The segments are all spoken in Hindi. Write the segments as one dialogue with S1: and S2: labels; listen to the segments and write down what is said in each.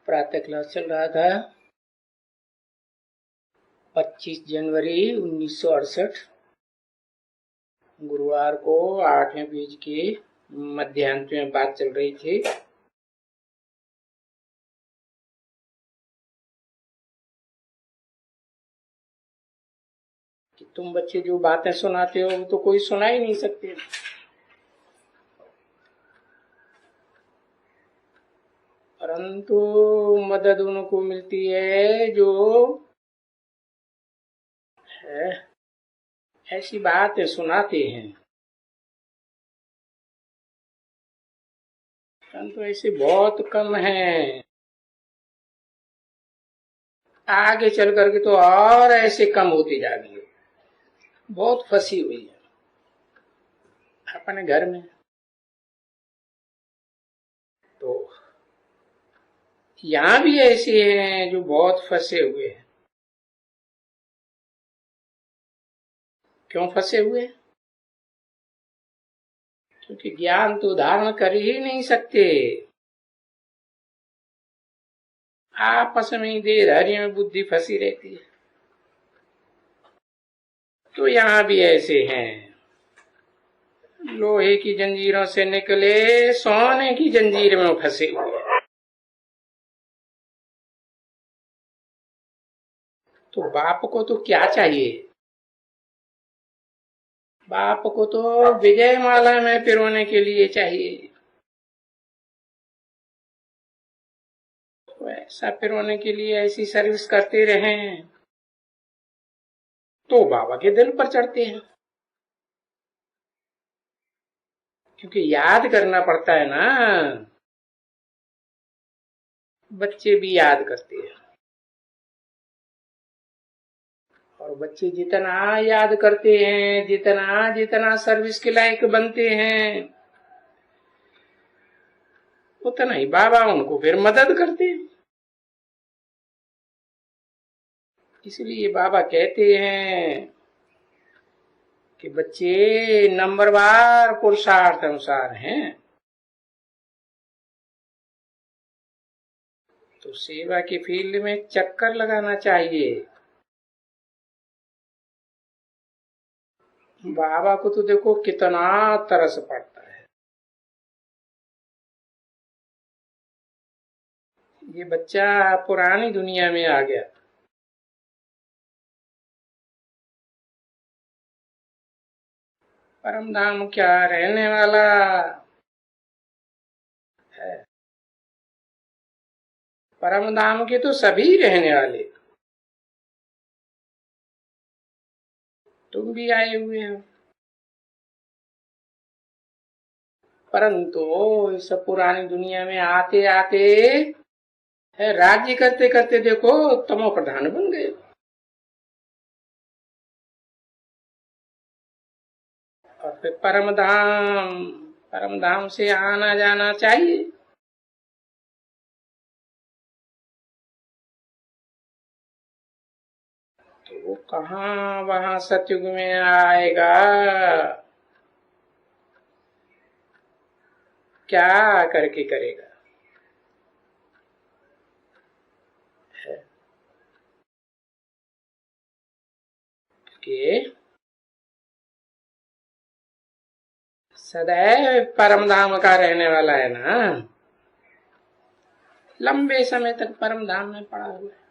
S1: प्रातः क्लास चल रहा था 25 जनवरी 1968 गुरुवार को 8वें पेज के मध्यांत में बात चल रही थी। कि तुम बच्चे जो बातें सुनाते हो वो तो कोई सुना ही नहीं सकते। परंतु मदद उनको मिलती है जो है ऐसी बातें सुनाते हैं। परंतु ऐसे बहुत कम हैं। आगे चल करके तो और ऐसे कम होती जाएंगे। बहुत फंसी हुई है अपने घर में। तो यहाँ भी ऐसे हैं जो बहुत फंसे हुए हैं। क्यों फंसे हुए हैं? क्योंकि ज्ञान तो धारण कर ही नहीं सकते। आपस में देहधारी में बुद्धि फंसी रहती है। तो यहाँ भी ऐसे हैं, लोहे की जंजीरों से निकले सोने की जंजीर में फंसे हुए। तो बाप को तो क्या चाहिए? बाप को तो विजय माला में पिरोने के लिए चाहिए। तो ऐसा पिरोने के लिए ऐसी सर्विस करते रहें तो बाबा के दिल पर चढ़ते हैं। क्योंकि याद करना पड़ता है ना। बच्चे भी याद करते हैं और बच्चे जितना याद करते हैं, जितना जितना सर्विस के लायक बनते हैं, उतना ही बाबा उनको फिर मदद करते हैं। इसलिए बाबा कहते हैं कि बच्चे नंबरवार पुरुषार्थ अनुसार हैं। तो सेवा के फील्ड में चक्कर लगाना चाहिए। बाबा को तो देखो कितना तरस पड़ता है। ये बच्चा पुरानी दुनिया में आ गया। परम धाम क्या रहने वाला है। परम धाम के तो सभी रहने वाले। तुम भी आए हुए हो। परंतु इस पुरानी दुनिया में आते आते राज्य करते करते देखो तमो प्रधान बन गए। और फिर परम धाम से आना जाना चाहिए। तो वो कहाँ वहां सतयुग में आएगा? क्या करके करेगा? कि सदैव परम धाम का रहने वाला है ना। लंबे समय तक परम धाम में पड़ा हुआ है।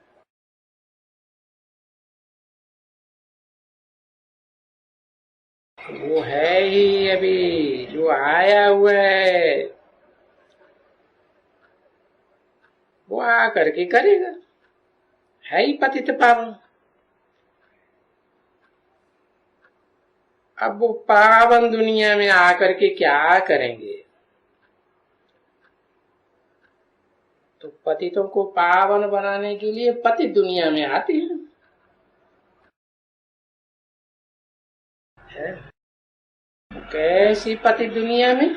S1: वो है ही अभी जो आया हुआ है वो आ करके करेगा। है ही पतित पावन। अब वो पावन दुनिया में आकर के क्या करेंगे? तो पतितों को पावन बनाने के लिए पतित दुनिया में आते हैं। कैसी पतित दुनिया में?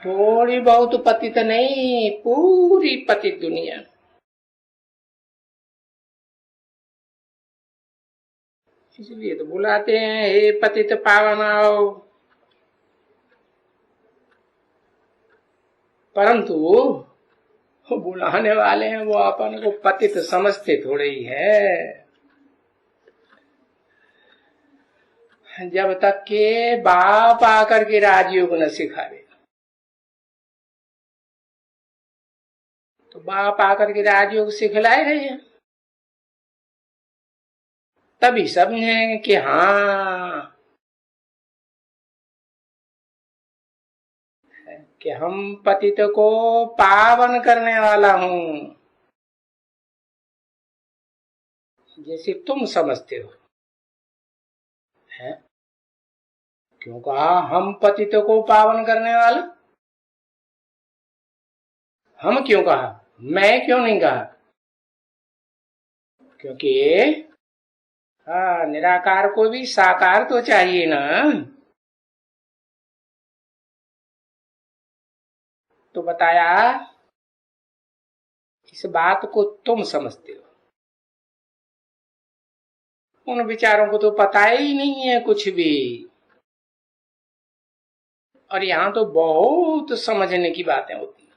S1: थोड़ी बहुत पतित नहीं, पूरी पतित दुनिया। इसलिए तो बुलाते हैं, हे पतित पावन आओ। परंतु वो बुलाने वाले हैं, वो अपन को पतित समझते थोड़े ही है। जब तक के बाप आकर के राजयोग न सिखावे, तो बाप आकर के राजयोग सिखलाए रहे हैं, तभी समझेंगे कि हाँ, कि हम पतित को पावन करने वाला हूं, जैसे तुम समझते हो। है क्यों कहा हम पतित को पावन करने वाला? हम क्यों कहा, मैं क्यों नहीं कहा? क्योंकि निराकार को भी साकार तो चाहिए ना। तो बताया इस बात को तुम समझते हो, उन विचारों को तो पता ही नहीं है कुछ भी। और यहां तो बहुत समझने की बातें होती हैं,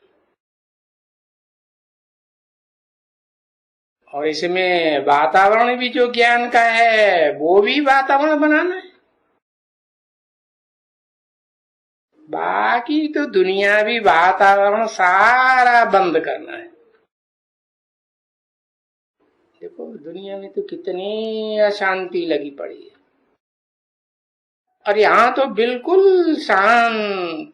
S1: और इसमें वातावरण भी जो ज्ञान का है वो भी वातावरण बनाना है। बाकी तो दुनियावी वातावरण सारा बंद करना है। देखो दुनिया में तो कितनी अशांति लगी पड़ी है, और यहां तो बिल्कुल शांत।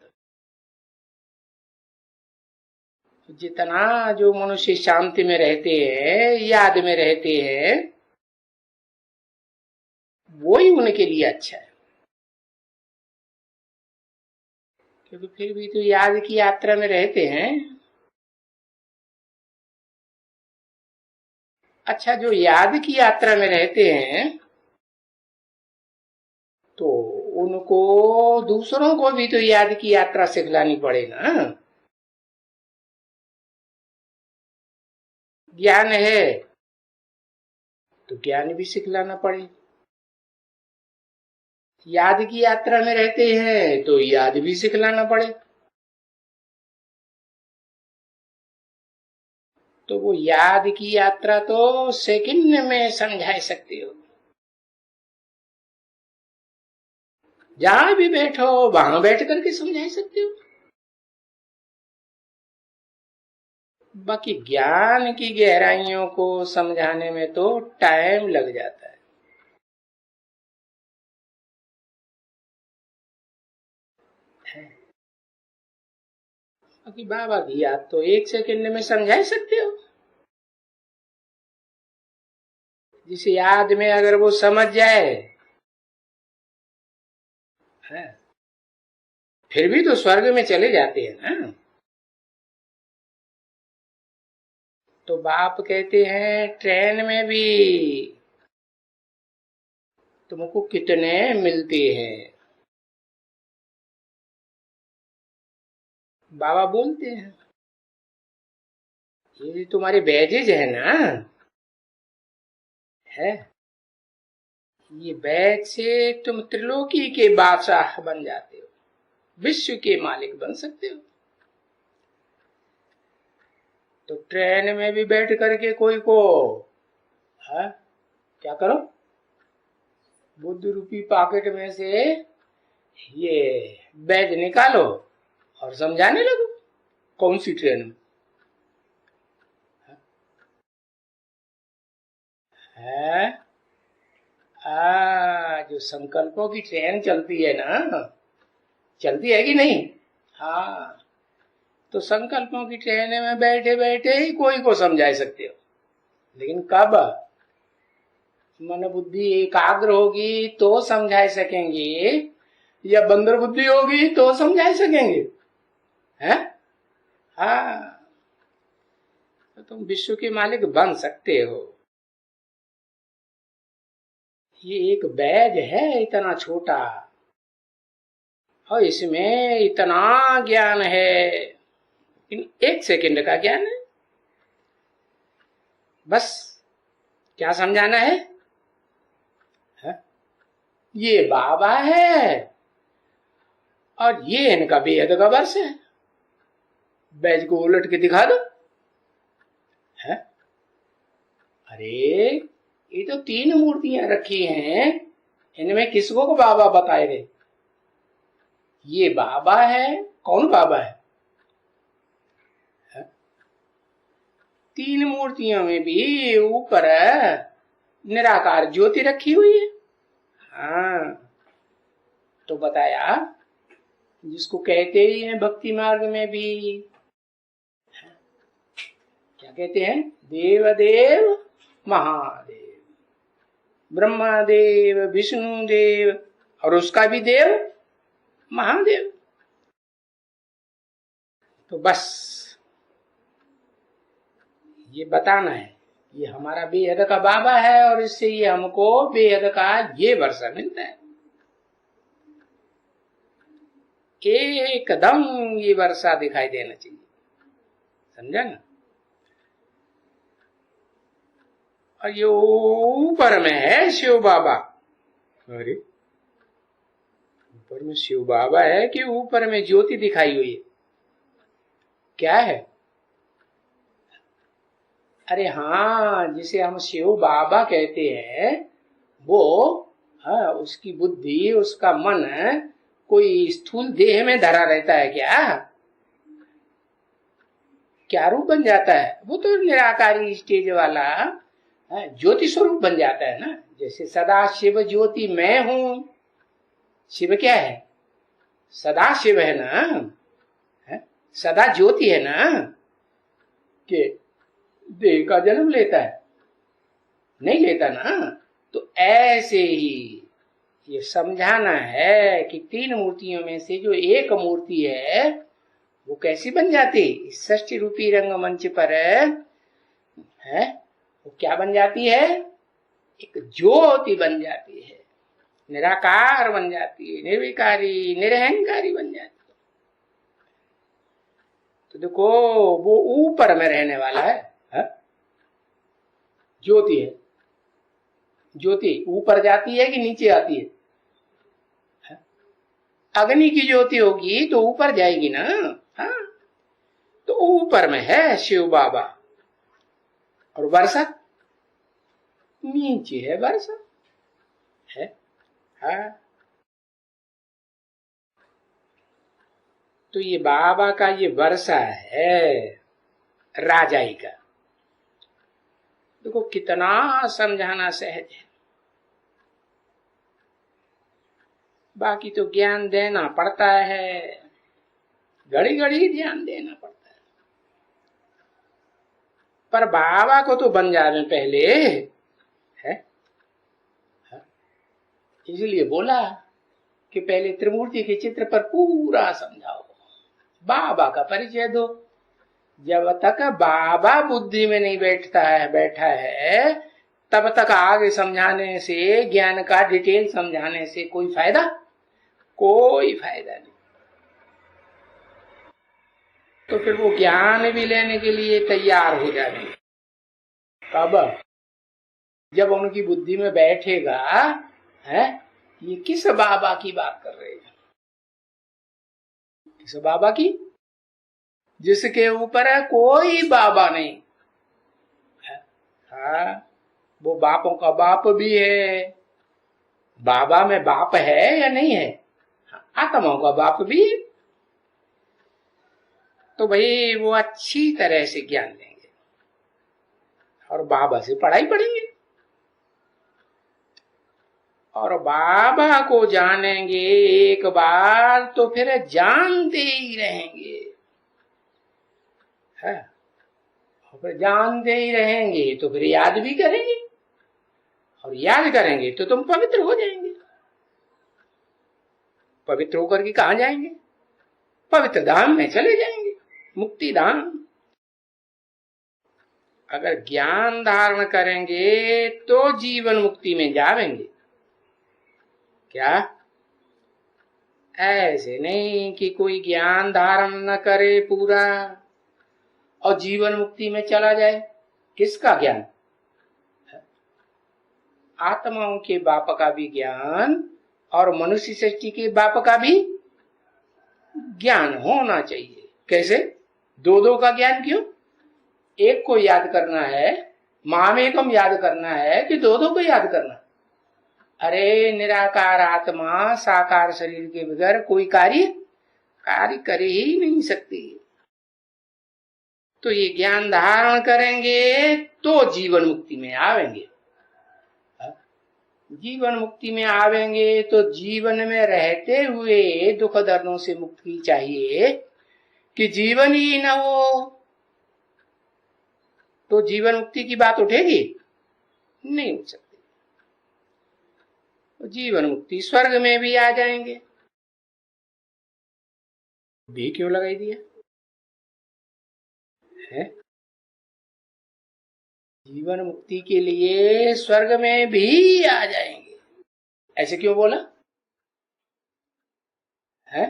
S1: जितना जो मनुष्य शांति में रहते हैं, याद में रहते हैं, वो ही उनके लिए अच्छा है। क्योंकि फिर भी तो याद की यात्रा में रहते हैं। अच्छा, जो याद की यात्रा में रहते हैं तो उनको दूसरों को भी तो याद की यात्रा सिखलानी पड़े ना। ज्ञान है तो ज्ञान भी सिखलाना पड़े। याद की यात्रा में रहते हैं तो याद भी सिखलाना पड़े। तो वो याद की यात्रा तो सेकंड में समझा सकते हो। जहां भी बैठो वहां बैठ करके समझा सकते हो। बाकी ज्ञान की गहराइयों को समझाने में तो टाइम लग जाता है। बाकी बाबा की याद तो 1 सेकंड में समझा ही सकते हो। जिस याद में अगर वो समझ जाए है, फिर भी तो स्वर्ग में चले जाते हैं ना। तो बाप कहते हैं ट्रेन में भी तुमको कितने मिलते हैं। बाबा बोलते हैं ये तुम्हारे बैजेज है ना, है ये बैज से तुम त्रिलोकी के बादशाह बन जाते हो, विश्व के मालिक बन सकते हो। तो ट्रेन में भी बैठ करके कोई को है क्या करो, बुद्ध रूपी पॉकेट में से ये बैज निकालो और समझाने लगो। कौन सी ट्रेन में है? जो संकल्पों की ट्रेन चलती है ना, चलती है कि नहीं? हाँ, तो संकल्पों की ट्रेन में बैठे बैठे ही कोई को समझा सकते हो। लेकिन कब मन बुद्धि एकाग्र होगी तो समझा सकेंगे, या बंदर बुद्धि होगी तो समझा सकेंगे? है हाँ, तो तुम विश्व के मालिक बन सकते हो। ये एक बैज है इतना छोटा, और इसमें इतना ज्ञान है, इन 1 सेकंड का ज्ञान है। बस क्या समझाना है? ये बाबा है और ये इनका बेहद का वर्ष है। बैज को उलट के दिखा दो, अरे ये तो 3 मूर्तियां रखी हैं, इनमें किसको को बाबा बताए रे? ये बाबा है, कौन बाबा है? 3 मूर्तियों में भी ऊपर निराकार ज्योति रखी हुई है। हाँ, तो बताया जिसको कहते ही हैं भक्ति मार्ग में भी, क्या कहते हैं? देवदेव महादेव, ब्रह्मादेव, विष्णु देव, और उसका भी देव महादेव। तो बस ये बताना है, ये हमारा बेहद का बाबा है और इससे ये हमको बेहद का ये वर्षा मिलता है। एकदम ये वर्षा दिखाई देना चाहिए, समझा ना? और ये ऊपर में है शिव बाबा। अरे ऊपर में शिव बाबा है कि ऊपर में ज्योति दिखाई हुई है? क्या है? अरे हाँ, जिसे हम शिव बाबा कहते हैं वो, हाँ, उसकी बुद्धि, उसका मन कोई स्थूल देह में धरा रहता है क्या? क्या रूप बन जाता है? वो तो निराकारी स्टेज वाला ज्योति स्वरूप बन जाता है ना। जैसे सदा शिव ज्योति मैं हूं, शिव क्या है? सदा शिव है ना, सदा ज्योति है ना, कि देह का जन्म लेता है? नहीं लेता ना। तो ऐसे ही ये समझाना है कि 3 मूर्तियों में से जो एक मूर्ति है वो कैसी बन जाती? षष्ठी रूपी रंगमंच पर है वो क्या बन जाती है? एक ज्योति बन जाती है, निराकार बन जाती है, निर्विकारी निरहंकारी बन जाती है। तो देखो वो ऊपर में रहने वाला है, ज्योति है। ज्योति ऊपर जाती है कि नीचे आती है? अग्नि की ज्योति होगी तो ऊपर जाएगी ना। हाँ, तो ऊपर में है शिव बाबा और वर्षा नीचे है, वर्षा है। हाँ, तो ये बाबा का ये वर्षा है राजाई का। देखो कितना समझाना सहज है, बाकी तो ज्ञान देना पड़ता है, घड़ी घड़ी ध्यान देना पड़ता है। पर बाबा को तो बन जाने पहले है, इसलिए बोला कि पहले त्रिमूर्ति के चित्र पर पूरा समझाओ, बाबा का परिचय दो। जब तक बाबा बुद्धि में नहीं बैठा है तब तक आगे समझाने से, ज्ञान का डिटेल समझाने से कोई फायदा नहीं। तो फिर वो ज्ञान भी लेने के लिए तैयार हो जाएंगे कब? जब उनकी बुद्धि में बैठेगा है ये किस बाबा की बात कर रहे हैं, किस बाबा की? जिसके ऊपर है कोई बाबा नहीं है। हाँ, वो बापों का बाप भी है। बाबा में बाप है या नहीं है? आत्माओं का बाप भी है। तो भाई वो अच्छी तरह से ज्ञान लेंगे और बाबा से पढ़ाई पढ़ेंगे और बाबा को जानेंगे एक बार तो फिर जानते ही रहेंगे। है, और फिर जानते ही रहेंगे तो फिर याद भी करेंगे और याद करेंगे तो तुम पवित्र हो जाएंगे। पवित्र होकर के कहां जाएंगे? पवित्र धाम में चले जाएंगे, मुक्ति धाम। अगर ज्ञान धारण करेंगे तो जीवन मुक्ति में जाएंगे। क्या? ऐसे नहीं कि कोई ज्ञान धारण न करे पूरा और जीवन मुक्ति में चला जाए। किसका ज्ञान? आत्माओं के बाप का भी ज्ञान और मनुष्य सृष्टि के बाप का भी ज्ञान होना चाहिए। कैसे? दो का ज्ञान क्यों? एक को याद करना है मामेकम याद करना है कि दो दो को याद करना? अरे निराकार आत्मा साकार शरीर के बगैर कोई कार्य कार्य कर ही नहीं सकती। तो ये ज्ञान धारण करेंगे तो जीवन मुक्ति में आवेंगे। जीवन मुक्ति में आवेंगे तो जीवन में रहते हुए दुख दर्दों से मुक्ति चाहिए कि जीवन ही न हो तो जीवन मुक्ति की बात उठेगी? नहीं उठ सकती। तो जीवन मुक्ति स्वर्ग में भी आ जाएंगे। भी क्यों लगाई दिया है? जीवन मुक्ति के लिए स्वर्ग में भी आ जाएंगे, ऐसे क्यों बोला है?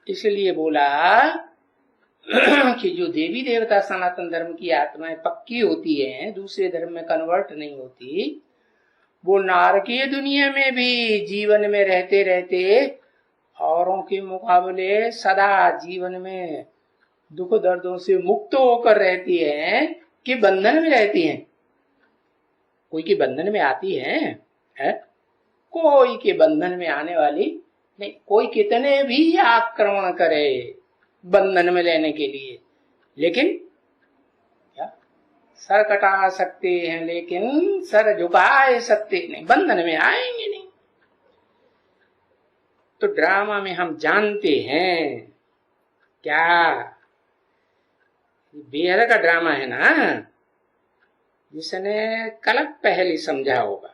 S1: इसलिए बोला कि जो देवी देवता सनातन धर्म की आत्माएं पक्की होती हैं, दूसरे धर्म में कन्वर्ट नहीं होती, वो नारकीय दुनिया में भी जीवन में रहते रहते औरों के मुकाबले सदा जीवन में दुख दर्दों से मुक्त होकर रहती हैं कि बंधन में रहती हैं? कोई के बंधन में आती है? कोई के बंधन में आने वाली नहीं। कोई कितने भी आक्रमण करे बंधन में लेने के लिए, लेकिन क्या सर कटा सकते हैं लेकिन सर झुका सकते नहीं, बंधन में आएंगे नहीं। तो ड्रामा में हम जानते हैं क्या, बेहद का ड्रामा है ना, जिसने कल्प पहले समझा होगा।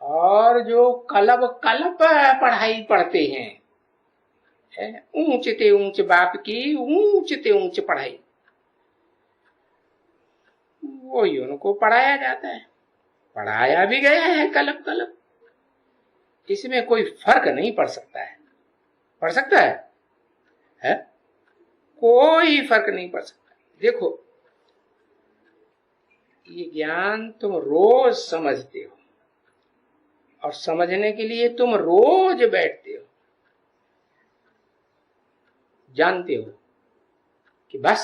S1: और जो कल्प पढ़ाई पढ़ते हैं, ऊंचते ऊंच बाप की ऊंचते ऊंच पढ़ाई, वही उनको पढ़ाया जाता है, पढ़ाया भी गया है कल्प। इसमें कोई फर्क नहीं पड़ सकता है। पड़ सकता है? कोई फर्क नहीं पड़ सकता। देखो ये ज्ञान तुम रोज समझते हो और समझने के लिए तुम रोज बैठते हो, जानते हो कि बस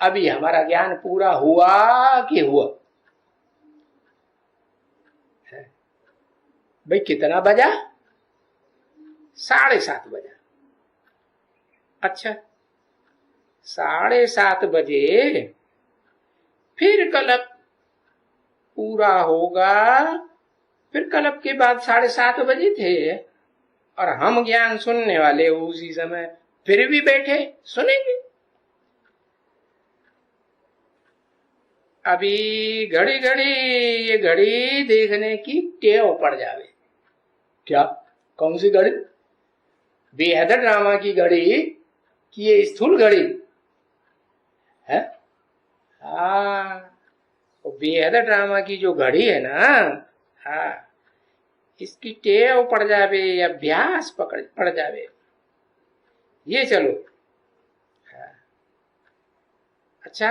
S1: अभी हमारा ज्ञान पूरा हुआ कि हुआ है। भाई कितना बजा? 7:30 बजा। अच्छा 7:30 बजे फिर कल्प पूरा होगा। फिर कल्प के बाद 7:30 बजे थे और हम ज्ञान सुनने वाले उसी समय फिर भी बैठे सुनेंगे। अभी घड़ी घड़ी ये घड़ी देखने की टेव पड़ जावे। क्या? कौन सी घड़ी? बेहद ड्रामा की घड़ी कि ये स्थूल घड़ी है? हाँ, बेहद ड्रामा की जो घड़ी है ना, हाँ, इसकी टेव पड़ जावे, अभ्यास पड़ जावे। ये चलो। हाँ। अच्छा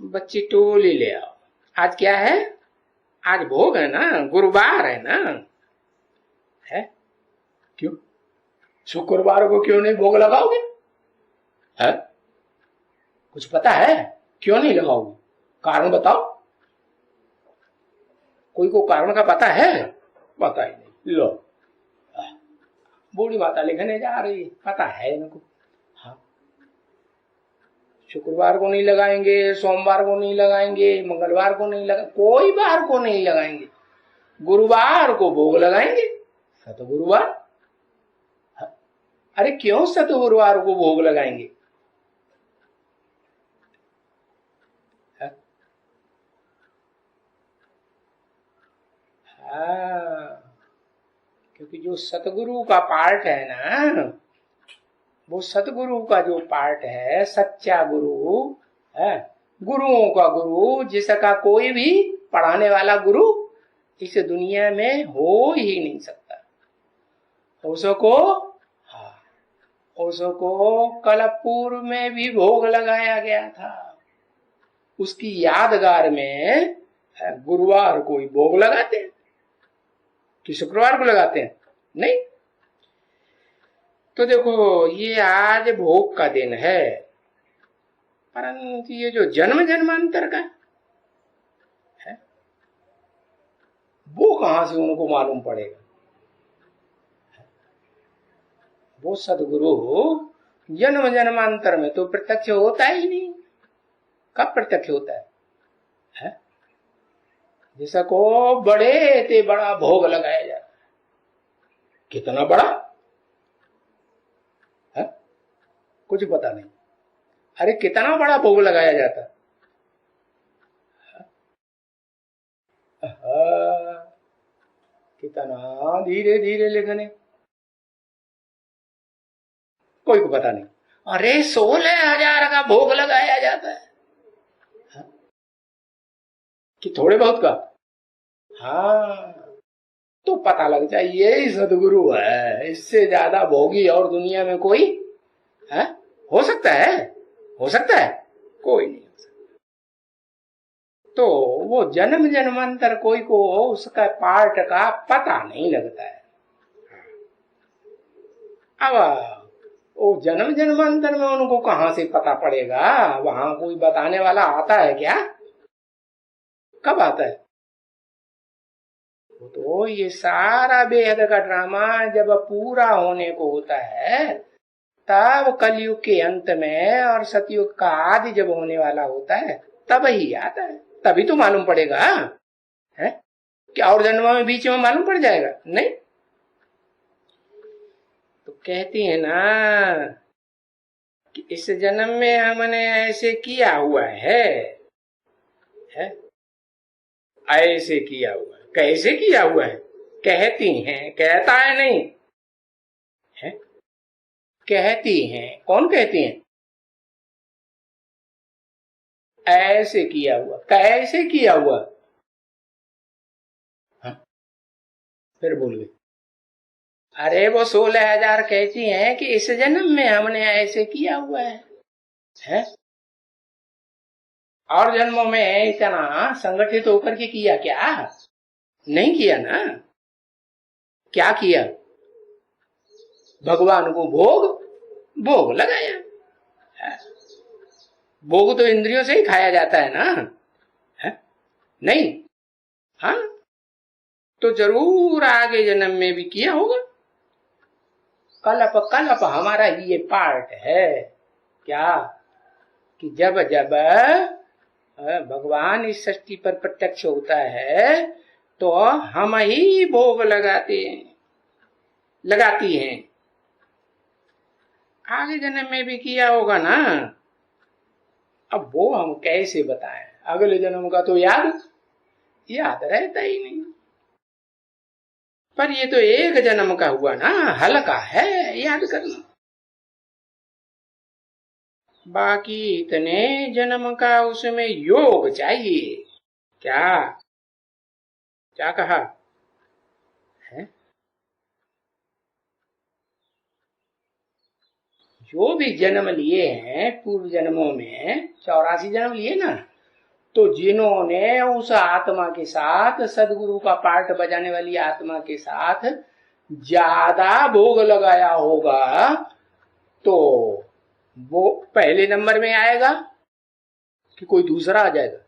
S1: बच्ची टोली ले आओ। आज क्या है? आज भोग है ना, गुरुवार है ना, है? क्यों शुक्रवार को क्यों नहीं भोग लगाओगे? है? कुछ पता है क्यों नहीं लगाओगे? कारण बताओ। कोई को कारण का पता है? पता ही नहीं। लो बूढ़ी माता लिखने जा रही है, पता है इनको। हाँ, शुक्रवार को नहीं लगाएंगे, सोमवार को नहीं लगाएंगे, मंगलवार को नहीं लगा, कोई बार को नहीं लगाएंगे, गुरुवार को भोग लगाएंगे। सतगुरुवार। अरे क्यों सतगुरुवार को भोग लगाएंगे? क्योंकि जो सतगुरु का पार्ट है ना, वो सतगुरु का जो पार्ट है, सच्चा गुरु है, गुरुओं का गुरु, जिसका कोई भी पढ़ाने वाला गुरु इस दुनिया में हो ही नहीं सकता। उसको कल्प पूर्व में भी भोग लगाया गया था। उसकी यादगार में गुरुवार को ही भोग लगाते हैं कि शुक्रवार को लगाते हैं? नहीं। तो देखो ये आज भोग का दिन है, परंतु ये जो जन्म जन्मांतर का है वो कहां से उनको मालूम पड़ेगा? वो सदगुरु जन्म जन्मांतर में तो प्रत्यक्ष होता ही नहीं। कब प्रत्यक्ष होता है? जैसा को बड़े ते बड़ा भोग लगाया जाता है। कितना बड़ा है? कुछ पता नहीं। अरे कितना बड़ा भोग लगाया जाता है। कितना धीरे धीरे लिखने, कोई को पता नहीं। अरे 16,000 का भोग लगाया जाता है कि थोड़े बहुत का? हाँ, तो पता लग जाए यही सदगुरु है। इससे ज्यादा भोगी और दुनिया में कोई है? हो सकता है? हो सकता है? कोई नहीं हो सकता। तो वो जन्म जन्मांतर कोई को उसका पार्ट का पता नहीं लगता है। अब वो जन्म जन्मांतर में उनको कहां से पता पड़ेगा? वहां कोई बताने वाला आता है क्या? कब आता है? तो ये सारा बेहद का ड्रामा जब पूरा होने को होता है, तब कलयुग के अंत में और सतयुग का आदि जब होने वाला होता है, तब ही आता है। तभी तो मालूम पड़ेगा है? क्या और जन्मों में बीच में मालूम पड़ जाएगा? नहीं। तो कहती है ना कि इस जन्म में हमने ऐसे किया हुआ है? ऐसे किया हुआ है। कैसे किया हुआ है? कहती हैं, कहता है नहीं है? कहती हैं। कौन कहती हैं? ऐसे किया हुआ। कैसे किया हुआ? हाँ? फिर बोल गई। अरे वो 16,000 कहती हैं कि इस जन्म में हमने ऐसे किया हुआ है? और जन्मों में इतना संगठित होकर के किया क्या? नहीं किया ना। क्या किया? भगवान को भोग लगाया। भोग तो इंद्रियों से ही खाया जाता है ना? है? नहीं। हाँ, तो जरूर आगे जन्म में भी किया होगा। कल्प कल्प हमारा ये पार्ट है क्या कि जब जब भगवान इस सृष्टि पर प्रत्यक्ष होता है तो हम ही भोग लगाती हैं। आगे जन्म में भी किया होगा ना। अब वो हम कैसे बताएं? अगले जन्म का तो याद रहता ही नहीं। पर ये तो एक जन्म का हुआ ना, हल्का है याद करना। बाकी इतने जन्म का उसमें योग चाहिए। क्या कहा है? जो भी जन्म लिए हैं पूर्व जन्मों में, 84 जन्म लिए ना, तो जिन्होंने उस आत्मा के साथ, सदगुरु का पार्ट बजाने वाली आत्मा के साथ ज्यादा भोग लगाया होगा, तो वो पहले नंबर में आएगा कि कोई दूसरा आ जाएगा?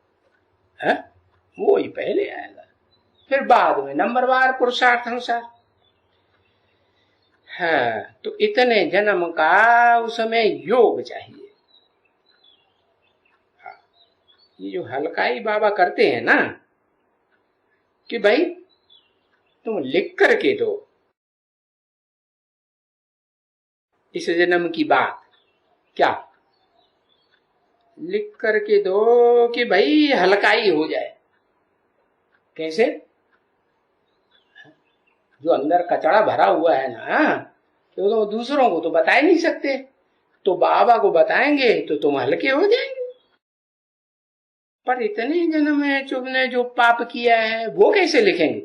S1: है? वो ही पहले आएगा, फिर बाद में नंबरवार पुरुषार्थ अनुसार। हाँ, तो इतने जन्म का उसमें योग चाहिए। हाँ, ये जो हलकाई बाबा करते हैं ना कि भाई तुम लिख करके दो इस जन्म की बात, क्या लिख करके दो कि भाई हलकाई हो जाए। कैसे? जो अंदर कचरा भरा हुआ है ना, तो दूसरों को तो बता ही नहीं सकते, तो बाबा को बताएंगे तो तुम हल्के हो जाएंगे। पर इतने जन्म में तुमने जो पाप किया है वो कैसे लिखेंगे?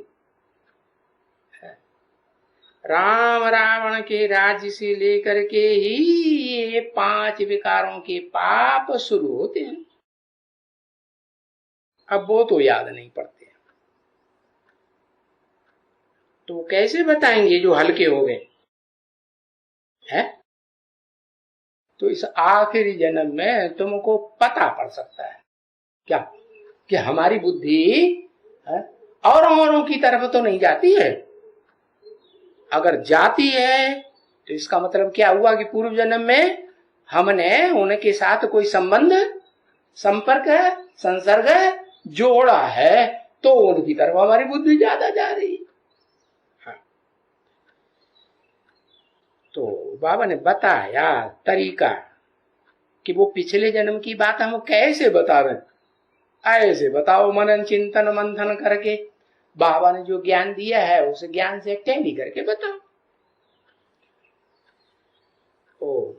S1: राम रावण के राज्य से लेकर के ही ये 5 विकारों के पाप शुरू होते हैं। अब वो तो याद नहीं पड़ते, तो कैसे बताएंगे जो हल्के हो गए? है। तो इस आखिरी जन्म में तुमको पता पड़ सकता है क्या कि हमारी बुद्धि है, औरों की तरफ तो नहीं जाती है। अगर जाती है तो इसका मतलब क्या हुआ कि पूर्व जन्म में हमने उनके साथ कोई संबंध, संपर्क, संसर्ग जोड़ा है, तो उनकी तरफ हमारी बुद्धि ज्यादा जा रही। हाँ। तो बाबा ने बताया तरीका कि वो पिछले जन्म की बात हम कैसे बता रहे, ऐसे बताओ मनन चिंतन मंथन करके। बाबा ने जो ज्ञान दिया है उस ज्ञान से टैली करके बताओ। ओम